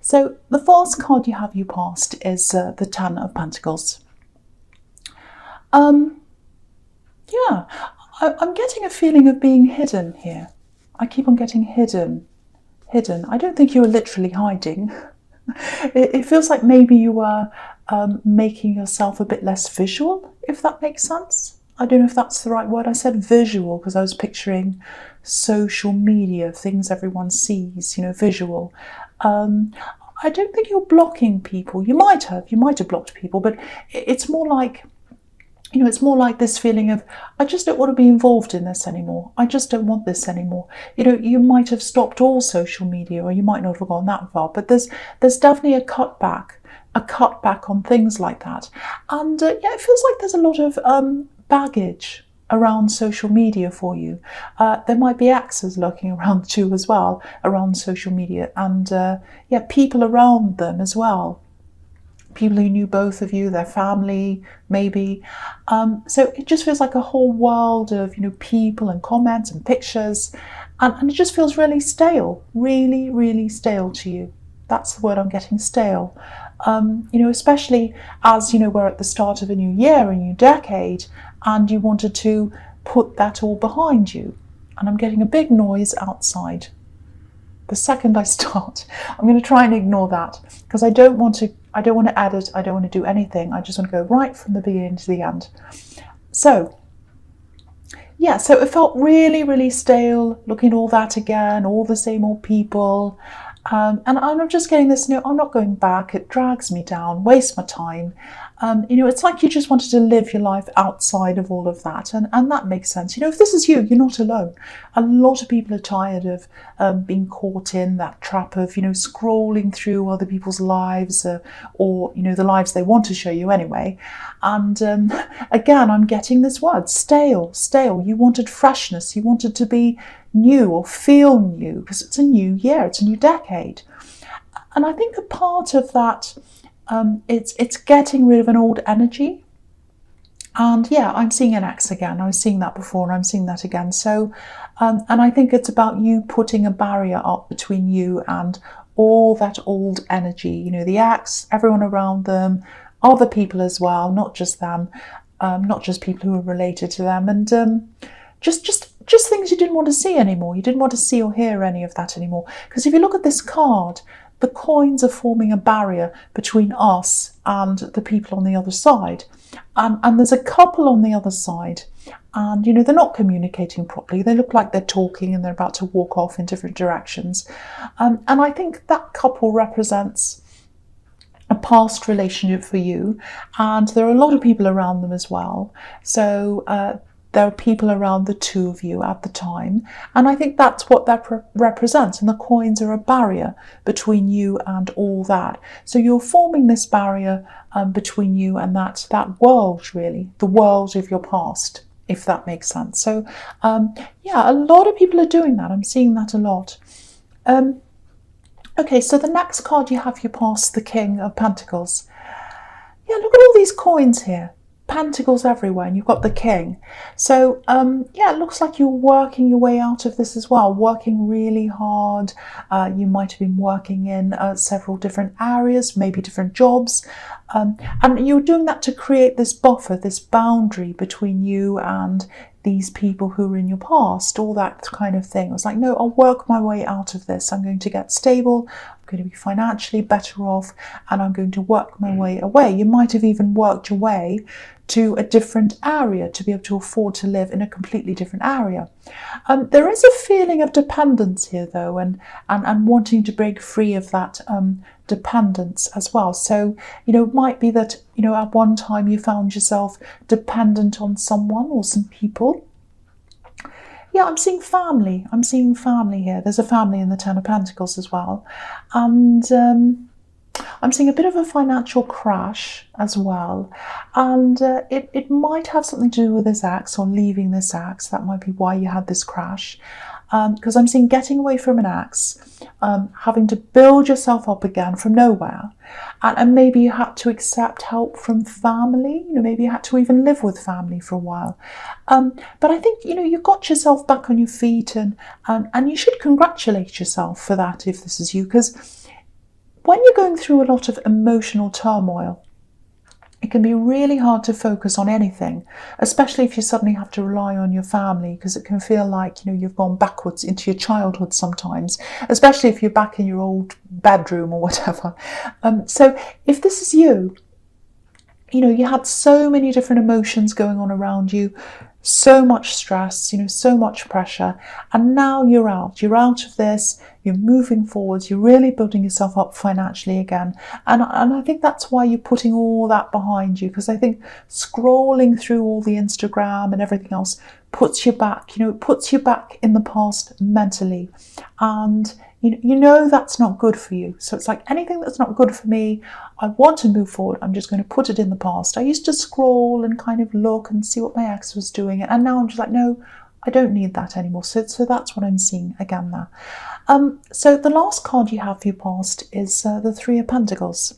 So the first card you have you passed is the Ten of Pentacles. Yeah, I'm getting a feeling of being hidden here. I keep on getting hidden. I don't think you were literally hiding. It feels like maybe you were making yourself a bit less visual, if that makes sense. I don't know if that's the right word. I said visual because I was picturing social media, things everyone sees, visual. I don't think you're blocking people. You might have blocked people, but it's more like, it's more like this feeling of, I just don't want to be involved in this anymore. I just don't want this anymore. You might have stopped all social media, or you might not have gone that far, but there's definitely a cutback on things like that. And it feels like there's a lot of baggage around social media for you. There might be exes lurking around too as well, around social media, and people around them as well. People who knew both of you, their family, maybe. So it just feels like a whole world of, people and comments and pictures. And it just feels really stale, really, really stale to you. That's the word I'm getting, stale. Especially as, we're at the start of a new year, a new decade, and you wanted to put that all behind you. And I'm getting a big noise outside. The second I start, I'm going to try and ignore that because I don't want to edit, I don't want to do anything. I just want to go right from the beginning to the end. So it felt really, really stale, looking at all that again, all the same old people. And I'm just getting this, I'm not going back. It drags me down, wastes my time. It's like you just wanted to live your life outside of all of that. And that makes sense. If this is you, you're not alone. A lot of people are tired of being caught in that trap of, scrolling through other people's lives or the lives they want to show you anyway. And again, I'm getting this word, stale. You wanted freshness. You wanted to be new or feel new because it's a new year, it's a new decade. And I think a part of that, it's getting rid of an old energy. And I'm seeing an X again. I was seeing that before and I'm seeing that again. So, and I think it's about you putting a barrier up between you and all that old energy, the X, everyone around them, other people as well, not just them, not just people who are related to them. And just things you didn't want to see anymore. You didn't want to see or hear any of that anymore. Because if you look at this card, the coins are forming a barrier between us and the people on the other side. And there's a couple on the other side. And, they're not communicating properly. They look like they're talking and they're about to walk off in different directions. And I think that couple represents a past relationship for you. And there are a lot of people around them as well. So there are people around the two of you at the time. And I think that's what that represents. And the coins are a barrier between you and all that. So you're forming this barrier between you and that world, really, the world of your past, if that makes sense. So, a lot of people are doing that. I'm seeing that a lot. Okay, so the next card you have, you pass the King of Pentacles. Yeah, look at all these coins here. Pentacles everywhere, and you've got the King. So it looks like you're working your way out of this as well, working really hard. You might have been working in several different areas, maybe different jobs, and you're doing that to create this buffer, this boundary between you and these people who were in your past, all that kind of thing. It was like, no, I'll work my way out of this. I'm going to get stable, I'm going to be financially better off, and I'm going to work my way away. You might have even worked your way to a different area to be able to afford to live in a completely different area. There is a feeling of dependence here, though, and wanting to break free of that dependence as well. So, it might be that, at one time you found yourself dependent on someone or some people. Yeah, I'm seeing family. Here. There's a family in the Ten of Pentacles as well. And I'm seeing a bit of a financial crash as well. And it might have something to do with this ex or leaving this ex. That might be why you had this crash. Because I'm seeing getting away from an ex, having to build yourself up again from nowhere. And maybe you had to accept help from family. Maybe you had to even live with family for a while. But I think, you got yourself back on your feet and you should congratulate yourself for that if this is you. Because when you're going through a lot of emotional turmoil, it can be really hard to focus on anything, especially if you suddenly have to rely on your family, because it can feel like, you've gone backwards into your childhood sometimes, especially if you're back in your old bedroom or whatever. So if this is you, you had so many different emotions going on around you, so much stress, so much pressure, and now you're out of this, you're moving forwards, you're really building yourself up financially again, and I think that's why you're putting all that behind you, because I think scrolling through all the Instagram and everything else puts you back, it puts you back in the past mentally, and that's not good for you. So it's like, anything that's not good for me, I want to move forward, I'm just going to put it in the past. I used to scroll and kind of look and see what my ex was doing, and now I'm just like, no, I don't need that anymore. So that's what I'm seeing again there. So the last card you have for your past is the Three of Pentacles.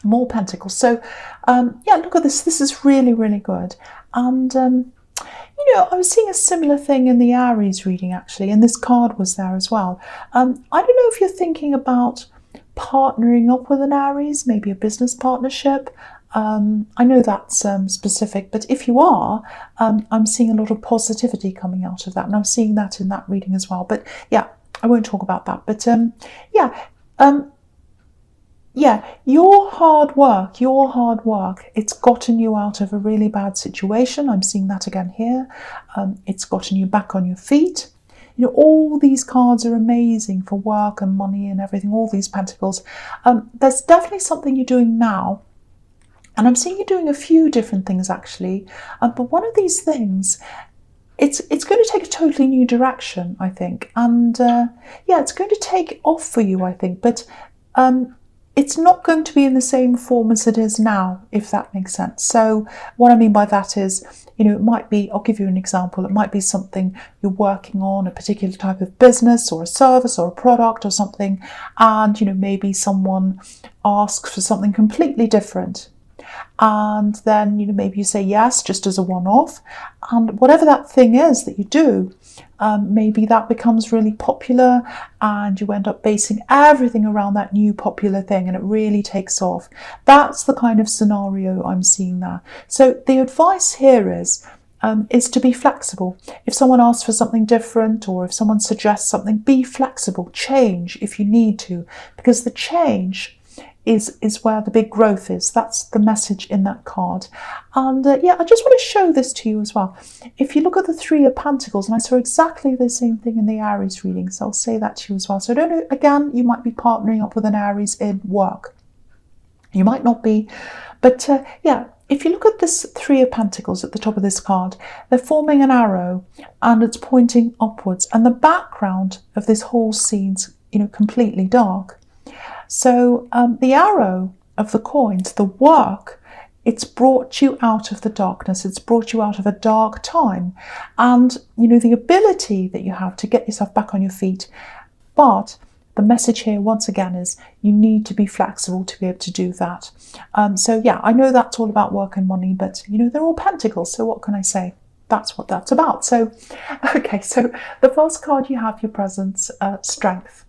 More Pentacles. So look at this. This is really, really good. And I was seeing a similar thing in the Aries reading, actually, and this card was there as well. I don't know if you're thinking about partnering up with an Aries, maybe a business partnership. I know that's specific, but if you are, I'm seeing a lot of positivity coming out of that, and I'm seeing that in that reading as well. But yeah, I won't talk about that. But your hard work, it's gotten you out of a really bad situation. I'm seeing that again here. It's gotten you back on your feet. All these cards are amazing for work and money and everything, all these pentacles. There's definitely something you're doing now. And I'm seeing you doing a few different things, actually. But one of these things, it's going to take a totally new direction, I think. And it's going to take off for you, I think. But it's not going to be in the same form as it is now, if that makes sense. So what I mean by that is, it might be, I'll give you an example, it might be something you're working on, a particular type of business or a service or a product or something, and, maybe someone asks for something completely different. And then, maybe you say yes, just as a one-off. And whatever that thing is that you do, maybe that becomes really popular, and you end up basing everything around that new popular thing, and it really takes off. That's the kind of scenario I'm seeing there. So the advice here is to be flexible. If someone asks for something different, or if someone suggests something, be flexible. Change if you need to, because the change is where the big growth is. That's the message in that card. And I just want to show this to you as well. If you look at the Three of Pentacles, and I saw exactly the same thing in the Aries reading, so I'll say that to you as well. So I don't know, again, you might be partnering up with an Aries in work. You might not be, but if you look at this Three of Pentacles at the top of this card, they're forming an arrow, and it's pointing upwards, and the background of this whole scene's completely dark. So the arrow of the coins, the work, it's brought you out of the darkness. It's brought you out of a dark time. And, the ability that you have to get yourself back on your feet. But the message here, once again, is you need to be flexible to be able to do that. I know that's all about work and money, but, they're all pentacles. So what can I say? That's what that's about. So, okay, so the first card you have, your presence, strength.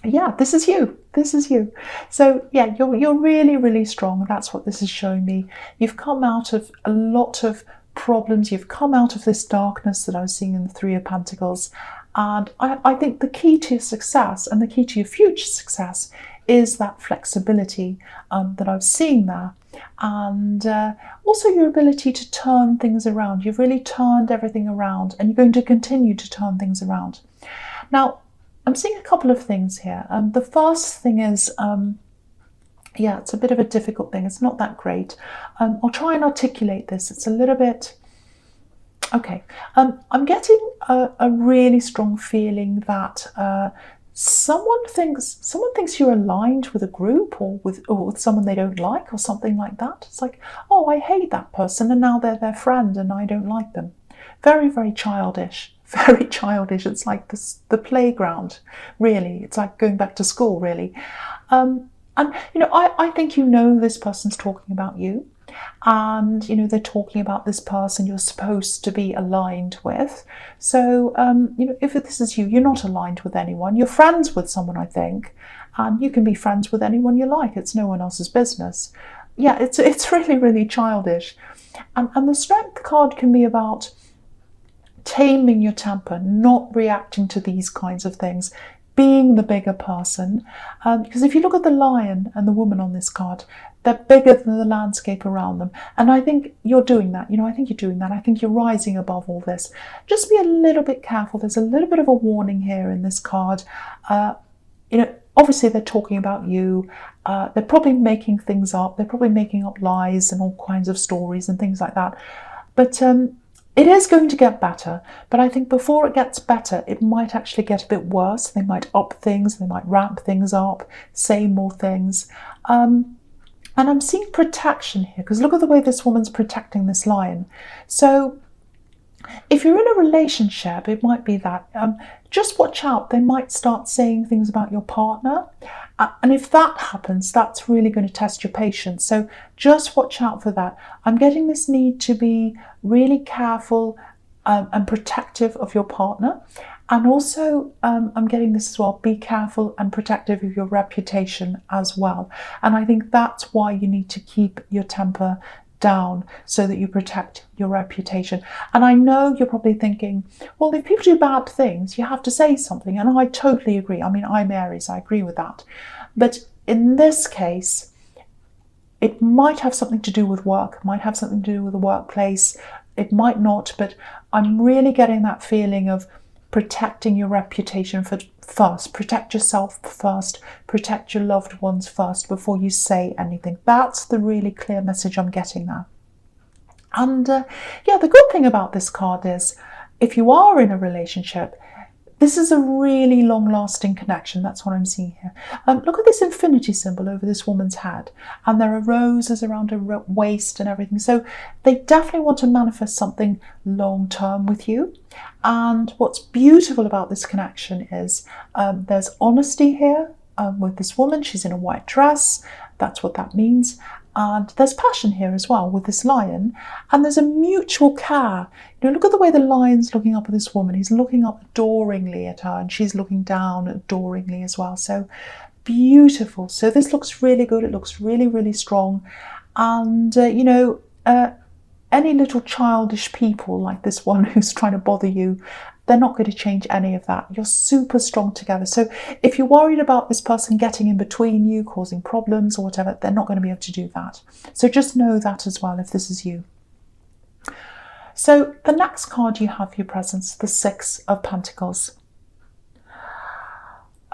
Yeah, this is you. This is you. So yeah, you're really, really strong. That's what this is showing me. You've come out of a lot of problems. You've come out of this darkness that I was seeing in the Three of Pentacles. And I think the key to your success and the key to your future success is that flexibility that I was seeing there. And also your ability to turn things around. You've really turned everything around, and you're going to continue to turn things around. Now, I'm seeing a couple of things here. The first thing is, it's a bit of a difficult thing. It's not that great. I'll try and articulate this. It's a little bit... Okay. I'm getting a really strong feeling that someone thinks you're aligned with a group, or with someone they don't like, or something like that. It's like, oh, I hate that person, and now they're their friend, and I don't like them. Very, very childish. Very childish. It's like the playground, really. It's like going back to school, really. And I think this person's talking about you, and they're talking about this person you're supposed to be aligned with. So if this is you, you're not aligned with anyone. You're friends with someone, I think, and you can be friends with anyone you like. It's no one else's business. Yeah, it's really, really childish. And the Strength card can be about taming your temper, not reacting to these kinds of things, being the bigger person. Because if you look at the lion and the woman on this card, they're bigger than the landscape around them. And I think you're doing that. I think you're doing that. I think you're rising above all this. Just be a little bit careful. There's a little bit of a warning here in this card. Obviously they're talking about you. They're probably making things up. They're probably making up lies and all kinds of stories and things like that. But it is going to get better, but I think before it gets better, it might actually get a bit worse. They might up things, they might ramp things up, say more things. And I'm seeing protection here, because look at the way this woman's protecting this lion. So if you're in a relationship, it might be that. Just watch out. They might start saying things about your partner. And if that happens, that's really going to test your patience. So just watch out for that. I'm getting this need to be really careful and protective of your partner. And also, I'm getting this as well, be careful and protective of your reputation as well. And I think that's why you need to keep your temper down, so that you protect your reputation. And I know you're probably thinking, well, if people do bad things, you have to say something. And I totally agree. I mean, I'm Aries, I agree with that. But in this case, it might have something to do with work, it might have something to do with the workplace, it might not, but I'm really getting that feeling of protecting your reputation first. Protect yourself first, protect your loved ones first before you say anything. That's the really clear message I'm getting now. And the good thing about this card is, if you are in a relationship, this is a really long-lasting connection. That's what I'm seeing here. Look at this infinity symbol over this woman's head, and there are roses around her waist and everything. So they definitely want to manifest something long-term with you. And what's beautiful about this connection is there's honesty here with this woman. She's in a white dress. That's what that means. And there's passion here as well with this lion. And there's a mutual care. Look at the way the lion's looking up at this woman. He's looking up adoringly at her, and she's looking down adoringly as well. So beautiful. So this looks really good. It looks really, really strong. And, any little childish people like this one who's trying to bother you, they're not going to change any of that. You're super strong together. So if you're worried about this person getting in between you, causing problems or whatever, they're not going to be able to do that. So just know that as well if this is you. So the next card you have for your presence, the Six of Pentacles.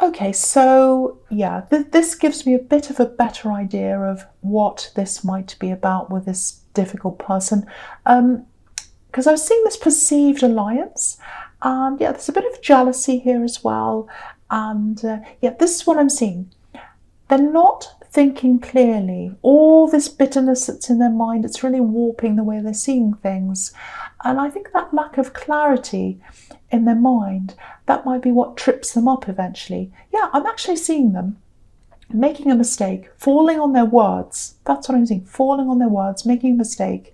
Okay, so yeah, this gives me a bit of a better idea of what this might be about with this difficult person. Because I was seeing this perceived alliance. And yeah, there's a bit of jealousy here as well. And this is what I'm seeing. They're not thinking clearly. All this bitterness that's in their mind, it's really warping the way they're seeing things. And I think that lack of clarity in their mind, that might be what trips them up eventually. Yeah, I'm actually seeing them making a mistake, falling on their words. That's what I'm seeing, falling on their words, making a mistake.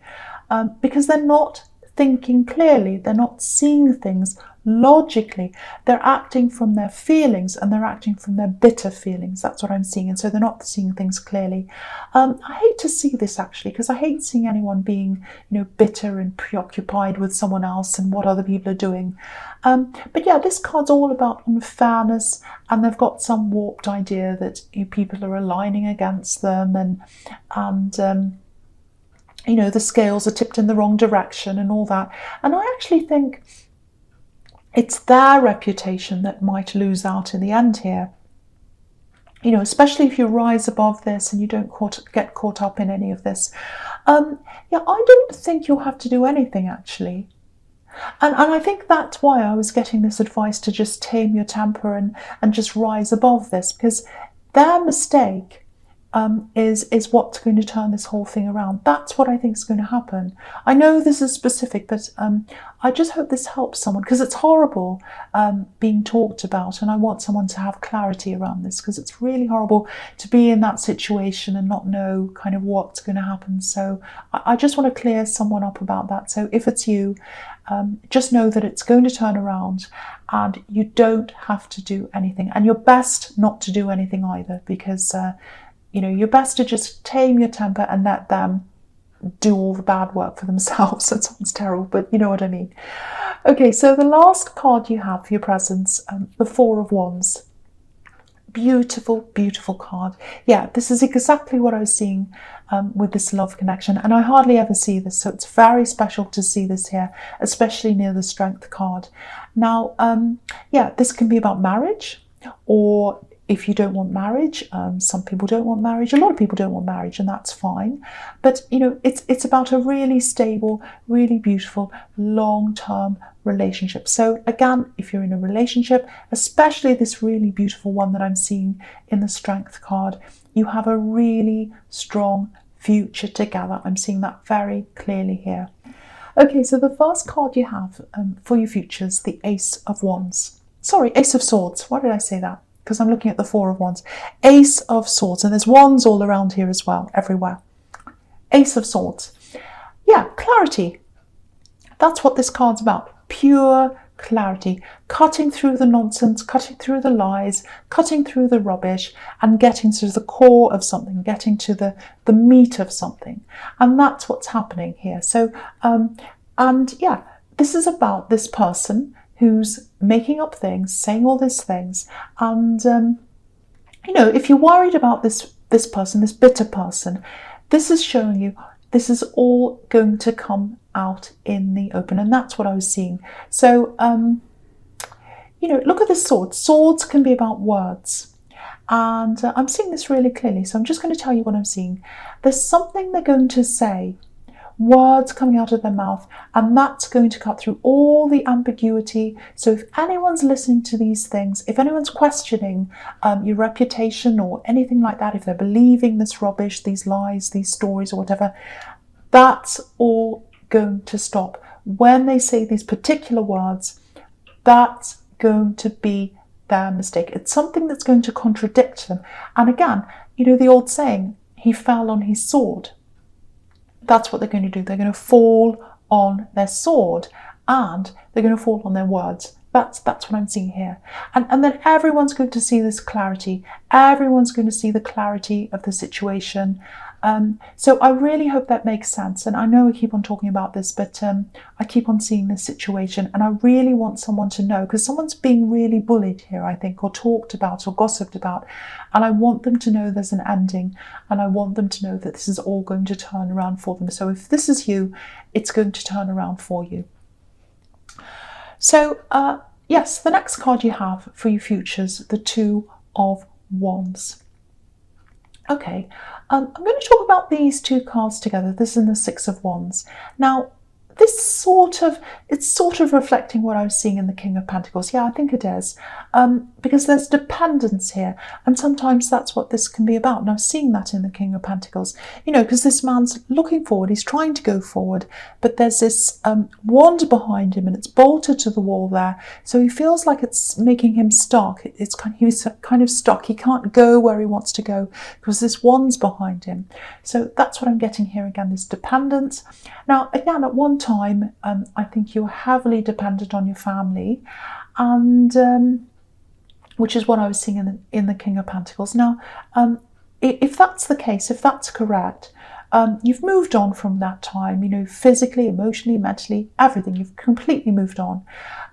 Because they're not thinking clearly, they're not seeing things logically, they're acting from their feelings, and they're acting from their bitter feelings. That's what I'm seeing, and so they're not seeing things clearly. I hate to see this actually, because I hate seeing anyone being bitter and preoccupied with someone else and what other people are doing. But yeah, this card's all about unfairness, and they've got some warped idea that people are aligning against them, and the scales are tipped in the wrong direction and all that. And I actually think it's their reputation that might lose out in the end here. Especially if you rise above this and you don't get caught up in any of this. I don't think you'll have to do anything actually. And I think that's why I was getting this advice to just tame your temper and just rise above this, because their mistake is what's going to turn this whole thing around. That's what I think is going to happen. I know this is specific, but I just hope this helps someone, because it's horrible being talked about, and I want someone to have clarity around this, because it's really horrible to be in that situation and not know kind of what's going to happen. So I just want to clear someone up about that. So if it's you, just know that it's going to turn around, and you don't have to do anything, and you're best not to do anything either, because you're best to just tame your temper and let them do all the bad work for themselves. That sounds terrible, but you know what I mean. Okay, so the last card you have for your presents, the Four of Wands. Beautiful, beautiful card. Yeah, this is exactly what I was seeing with this love connection, and I hardly ever see this, so it's very special to see this here, especially near the Strength card. Now, yeah, this can be about marriage, or if you don't want marriage, some people don't want marriage, a lot of people don't want marriage, and that's fine. But it's about a really stable, really beautiful, long-term relationship. So again, if you're in a relationship, especially this really beautiful one that I'm seeing in the Strength card, you have a really strong future together. I'm seeing that very clearly here. Okay, so the first card you have for your futures, the Ace of Wands. Sorry, Ace of Swords. Why did I say that? Because I'm looking at the Four of Wands. Ace of Swords, and there's wands all around here as well, everywhere. Ace of Swords. Yeah, clarity. That's what this card's about. Pure clarity. Cutting through the nonsense, cutting through the lies, cutting through the rubbish, and getting to the core of something, getting to the meat of something. And that's what's happening here. So, and yeah, this is about this person who's making up things, saying all these things, and if you're worried about this person, this bitter person, this is showing you this is all going to come out in the open, and that's what I was seeing. So look at this sword. Swords can be about words, and I'm seeing this really clearly, so I'm just going to tell you what I'm seeing. There's something they're going to say, words coming out of their mouth, and that's going to cut through all the ambiguity. So if anyone's listening to these things, if anyone's questioning your reputation or anything like that, if they're believing this rubbish, these lies, these stories or whatever, that's all going to stop. When they say these particular words, that's going to be their mistake. It's something that's going to contradict them. And again, the old saying, he fell on his sword. That's what they're going to do. They're going to fall on their sword, and they're going to fall on their words. That's what I'm seeing here. And then everyone's going to see this clarity. Everyone's going to see the clarity of the situation. So I really hope that makes sense. And I know I keep on talking about this, but I keep on seeing this situation, and I really want someone to know, because someone's being really bullied here, I think, or talked about or gossiped about. And I want them to know there's an ending, and I want them to know that this is all going to turn around for them. So if this is you, it's going to turn around for you. So yes, the next card you have for your futures, the Two of Wands. Okay, I'm going to talk about these two cards together. This is the Six of Wands. Now, it's sort of reflecting what I was seeing in the King of Pentacles. Yeah, I think it is. Because there's dependence here, and sometimes that's what this can be about. And I'm seeing that in the King of Pentacles. Because this man's looking forward, he's trying to go forward, but there's this wand behind him, and it's bolted to the wall there. So he feels like it's making him stuck. He's kind of stuck. He can't go where he wants to go because this wand's behind him. So that's what I'm getting here again, this dependence. Now, again, at one time, I think you're heavily dependent on your family, and which is what I was seeing in the King of Pentacles. Now, if that's the case, if that's correct, you've moved on from that time, physically, emotionally, mentally, everything. You've completely moved on.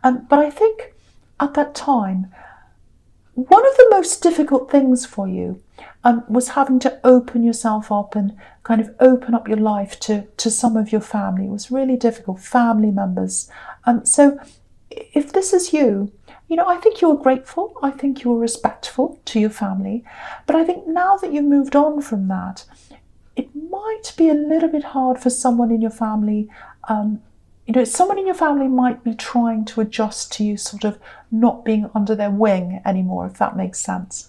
But I think at that time, one of the most difficult things for you was having to open yourself up and kind of open up your life to some of your family. It was really difficult, family members. So if this is you, I think you were grateful. I think you were respectful to your family. But I think now that you've moved on from that, it might be a little bit hard for someone in your family. Someone in your family might be trying to adjust to you sort of not being under their wing anymore, if that makes sense.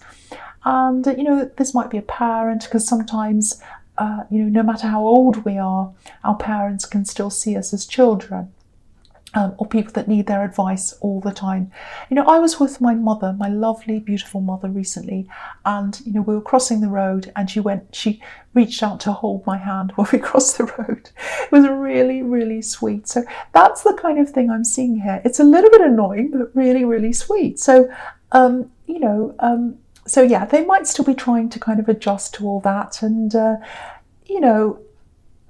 And, this might be a parent, because sometimes, no matter how old we are, our parents can still see us as children. Or people that need their advice all the time. I was with my mother, my lovely, beautiful mother recently, and, we were crossing the road, and she reached out to hold my hand while we crossed the road. It was really, really sweet. So that's the kind of thing I'm seeing here. It's a little bit annoying, but really, really sweet. So, so yeah, they might still be trying to kind of adjust to all that, and,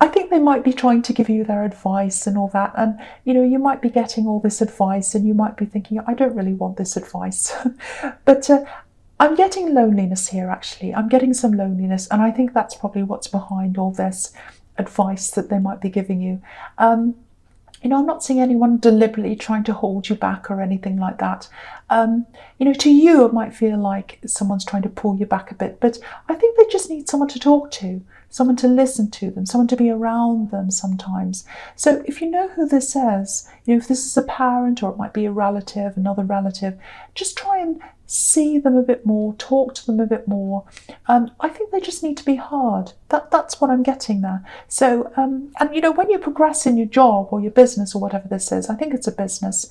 I think they might be trying to give you their advice and all that. And, you might be getting all this advice and you might be thinking, I don't really want this advice. But I'm getting loneliness here, actually. I'm getting some loneliness. And I think that's probably what's behind all this advice that they might be giving you. I'm not seeing anyone deliberately trying to hold you back or anything like that. To you, it might feel like someone's trying to pull you back a bit, but I think they just need someone to talk to, someone to listen to them, someone to be around them sometimes. So if you know who this is, if this is a parent, or it might be a relative, another relative, just try and see them a bit more, talk to them a bit more. I think they just need to be heard. That's what I'm getting there. So, and when you progress in your job or your business or whatever this is, I think it's a business,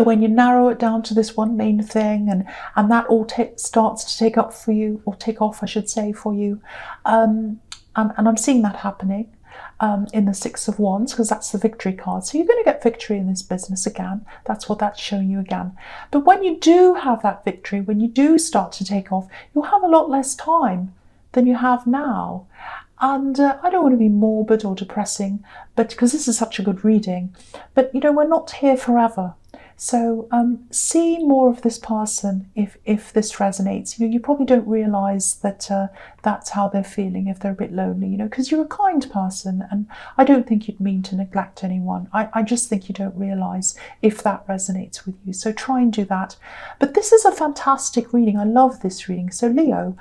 when you narrow it down to this one main thing, and that all starts to take up for you, or take off, I should say, for you, and I'm seeing that happening in the Six of Wands, because that's the victory card. So you're going to get victory in this business again. That's what that's showing you again. But when you do have that victory, when you do start to take off, you'll have a lot less time than you have now. And I don't want to be morbid or depressing, but because this is such a good reading, but we're not here forever. So see more of this person if this resonates. You probably don't realise that that's how they're feeling if they're a bit lonely, because you're a kind person, and I don't think you'd mean to neglect anyone. I just think you don't realise if that resonates with you. So try and do that. But this is a fantastic reading. I love this reading. So Leo,